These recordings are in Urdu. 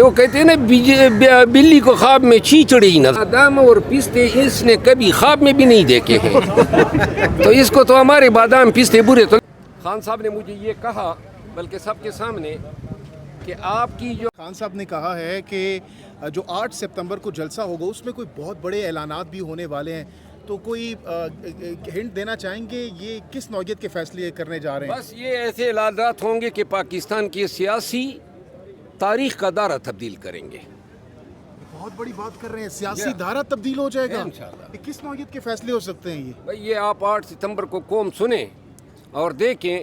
وہ کہتے ہیں نا بلی کو خواب میں چیچڑی نہ بادام اور پستے اس نے کبھی خواب میں بھی نہیں دیکھے ہیں تو اس کو تو ہمارے بادام پستے برے تو خان صاحب نے مجھے یہ کہا بلکہ سب کے سامنے کہ آپ کی جو خان صاحب نے کہا ہے کہ جو 8 سپتمبر کو جلسہ ہوگا اس میں کوئی بہت بڑے اعلانات بھی ہونے والے ہیں، تو کوئی ہنٹ دینا چاہیں گے یہ کس نوعیت کے فیصلے کرنے جا رہے ہیں؟ بس یہ ایسے اعلانات ہوں گے کہ پاکستان کی سیاسی تاریخ کا دارہ تبدیل کریں گے. بہت بڑی بات کر رہے ہیں، سیاسی دھارا تبدیل ہو جائے گا انشاءاللہ. یہ کس نوعیت کے فیصلے ہو سکتے ہیں یہ؟ بھئی یہ آپ 8 ستمبر کو قوم سنیں اور دیکھیں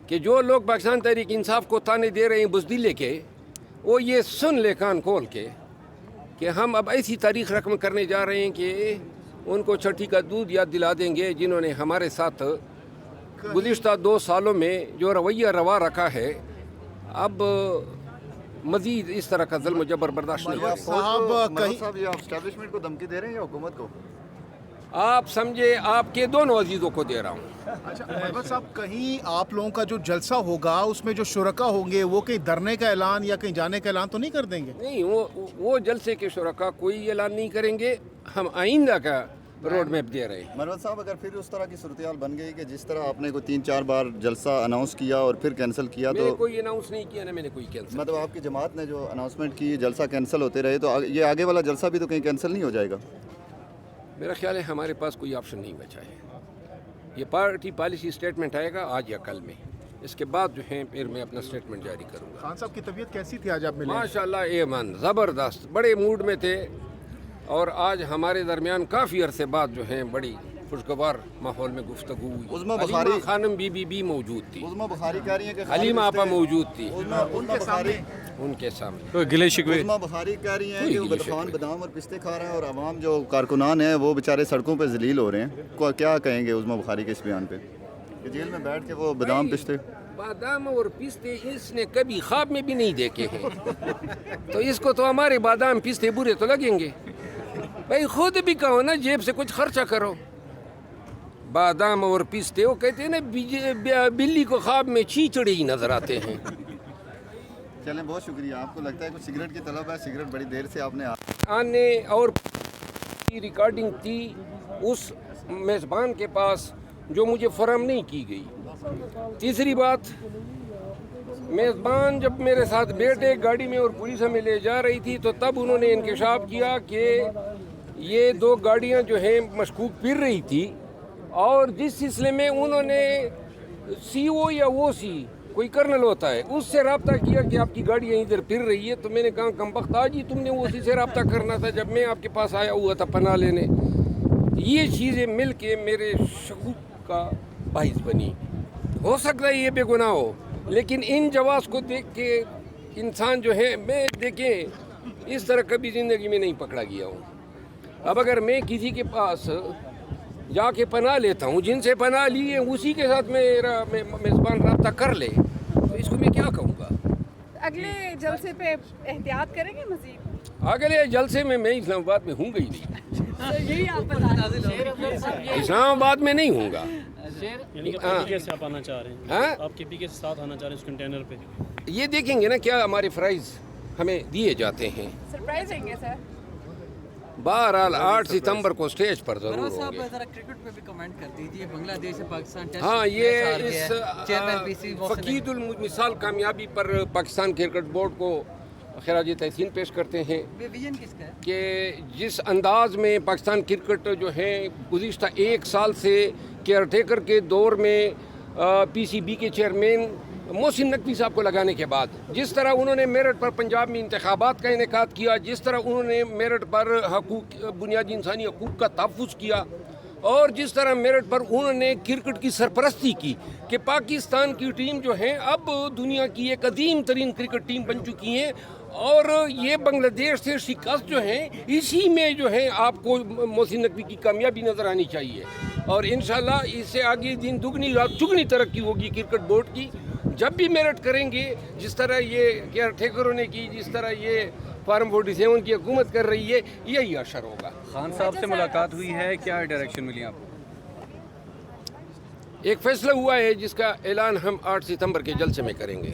کہ جو لوگ پاکستان تحریک انصاف کو تانے دے رہے ہیں بزدلے کے، وہ یہ سن لے کان کھول کے کہ ہم اب ایسی تاریخ رقم کرنے جا رہے ہیں کہ ان کو چھٹی کا دودھ یاد دلا دیں گے جنہوں نے ہمارے ساتھ گزشتہ 2 سالوں میں جو رویہ روا رکھا ہے. اب مزید اس طرح کا ظلم و جبر برداشت نہیں ہوگا. صاحب یہ اسٹیبلشمنٹ کو دھمکی دے رہے ہیں یا حکومت کو؟ آپ سمجھے آپ کے دونوں عزیزوں کو دے رہا ہوں. اچھا مربت صاحب، کہیں آپ لوگوں کا جو جلسہ ہوگا اس میں جو شرکا ہوں گے وہ کہیں دھرنے کا اعلان یا کہیں جانے کا اعلان تو نہیں کر دیں گے؟ نہیں، وہ جلسے کے شرکا کوئی اعلان نہیں کریں گے. ہم آئندہ کا روڈ میپ دے رہے ہیں. مروت صاحب، اگر پھر اس طرح کی صورتحال بن گئی کہ جس طرح آپ نے کوئی 3-4 بار جلسہ اناؤنس کیا اور پھر کینسل کیا میں نے تو کوئی اناؤنس نہیں کیا، نہ میں نے کوئی کینسل. مطلب آپ کی جماعت نے جو اناؤنسمنٹ کی جلسہ کینسل ہوتے رہے تو یہ آگے والا جلسہ بھی تو کہیں کینسل نہیں ہو جائے گا؟ میرا خیال ہے ہمارے پاس کوئی آپشن نہیں بچا ہے. یہ پارٹی پالیسی اسٹیٹمنٹ آئے گا آج یا کل میں، اس کے بعد جو ہے پھر میں اپنا اسٹیٹمنٹ جاری کروں گا. خان صاحب کی طبیعت کیسی تھی آج آپ ملے؟ ماشاءاللہ ایمان زبردست، بڑے موڈ میں تھے اور آج ہمارے درمیان کافی عرصے بعد جو ہیں بڑی خوشگوار ماحول میں گفتگو ہوئی. عظمیٰ حلیمہ بخاری خانم بی بی بھی موجود تھی، عظمیٰ بخاری کہہ رہی ہیں کہ حلیمہ آپا موجود تھی ان کے سامنے. گلے شکوے عظمیٰ بخاری کہہ رہی ہیں کہ عرفان بادام اور پستے کھا رہا ہے اور عوام جو کارکنان ہیں وہ بیچارے سڑکوں پہ ذلیل ہو رہے ہیں. کیا کہیں گے عظمیٰ بخاری کے اس بیان پہ کہ جیل میں بیٹھ کے وہ بادام پستے؟ بادام اور پستے اس نے کبھی خواب میں بھی نہیں دیکھے ہیں تو اس کو تو ہمارے بادام پستے برے تو لگیں گے. بھائی خود بھی کہو نا، جیب سے کچھ خرچہ کرو. بادام اور پستے، وہ کہتے ہیں نا بلی کو خواب میں چیچڑے ہی نظر آتے ہیں. چلیں، بہت شکریہ. آپ کو لگتا ہے کچھ سگریٹ کی طلب ہے؟ سگریٹ بڑی دیر سے آپ نے آنے اور ریکارڈنگ تھی اس میزبان کے پاس جو مجھے فراہم نہیں کی گئی. تیسری بات، میزبان جب میرے ساتھ بیٹھے گاڑی میں اور پولیس ہمیں لے جا رہی تھی تو تب انہوں نے انکشاف کیا کہ یہ 2 گاڑیاں جو ہیں مشکوک پھر رہی تھی اور جس سلسلے میں انہوں نے سی او یا او سی کوئی کرنل ہوتا ہے اس سے رابطہ کیا کہ آپ کی گاڑیاں ادھر پھر رہی ہے. تو میں نے کہا کمبخت آج ہی تم نے او سی سے رابطہ کرنا تھا جب میں آپ کے پاس آیا ہوا تھا پناہ لینے. یہ چیزیں مل کے میرے شکوک کا باعث بنی. ہو سکتا ہے یہ بے گناہ ہو، لیکن ان جواز کو دیکھ کے انسان جو ہے، میں دیکھیں اس طرح کبھی زندگی میں نہیں پکڑا گیا ہوں. اب اگر میں کسی کے پاس جا کے پناہ لیتا ہوں، جن سے پناہ لی ہے اسی کے ساتھ میرا میزبان رابطہ کر لے تو اس کو میں کیا کہوں گا؟ اگلے جلسے پہ احتیاط کریں گے مزید؟ اگلے جلسے میں اسلام آباد میں ہوں گا ہی نہیں. یہی آپ بتا اسلام آباد میں نہیں ہوں گا. کیسے آپ آنا چاہ رہے ہیں؟ آپ کے پی کے ساتھ آنا چاہ رہے ہیں اس کنٹینر پہ؟ یہ دیکھیں گے نا کیا ہمارے فرائض ہمیں دیے جاتے ہیں. سرپرائز دیں گے سر؟ بہرحال 8 ستمبر کو سٹیج پر ضرور ہوں گے. ذرا کرکٹ پہ بھی کمنٹ کر دیجیے. بنگلہ دیش سے پاکستان ٹیسٹ ہاں، یہ اس فقید المثال کامیابی پر پاکستان کرکٹ بورڈ کو خراج تحسین پیش کرتے ہیں ویژن کس کا ہے کہ جس انداز میں پاکستان کرکٹ جو ہے گزشتہ 1 سال سے کیئر ٹیکر کے دور میں پی سی بی کے چیئرمین محسن نقوی صاحب کو لگانے کے بعد جس طرح انہوں نے میرٹ پر پنجاب میں انتخابات کا انعقاد کیا، جس طرح انہوں نے میرٹ پر حقوق بنیادی انسانی حقوق کا تحفظ کیا اور جس طرح میرٹ پر انہوں نے کرکٹ کی سرپرستی کی کہ پاکستان کی ٹیم جو ہے اب دنیا کی ایک عظیم ترین کرکٹ ٹیم بن چکی ہیں اور یہ بنگلہ دیش سے شکست جو ہیں اسی میں جو ہے آپ کو محسن نقوی کی کامیابی نظر آنی چاہیے اور انشاءاللہ اس سے آگے دن دگنی رات چگنی ترقی ہوگی کرکٹ بورڈ کی. جب بھی میرٹ کریں گے جس طرح یہ کیئر ٹیکروں نے کی، جس طرح یہ فارم 47 کی حکومت کر رہی ہے، یہی اشر ہوگا. خان صاحب سے ملاقات ہوئی ہے، کیا ڈائریکشن ملی آپ کو؟ ایک فیصلہ ہوا ہے جس کا اعلان ہم 8 ستمبر کے جلسے میں کریں گے.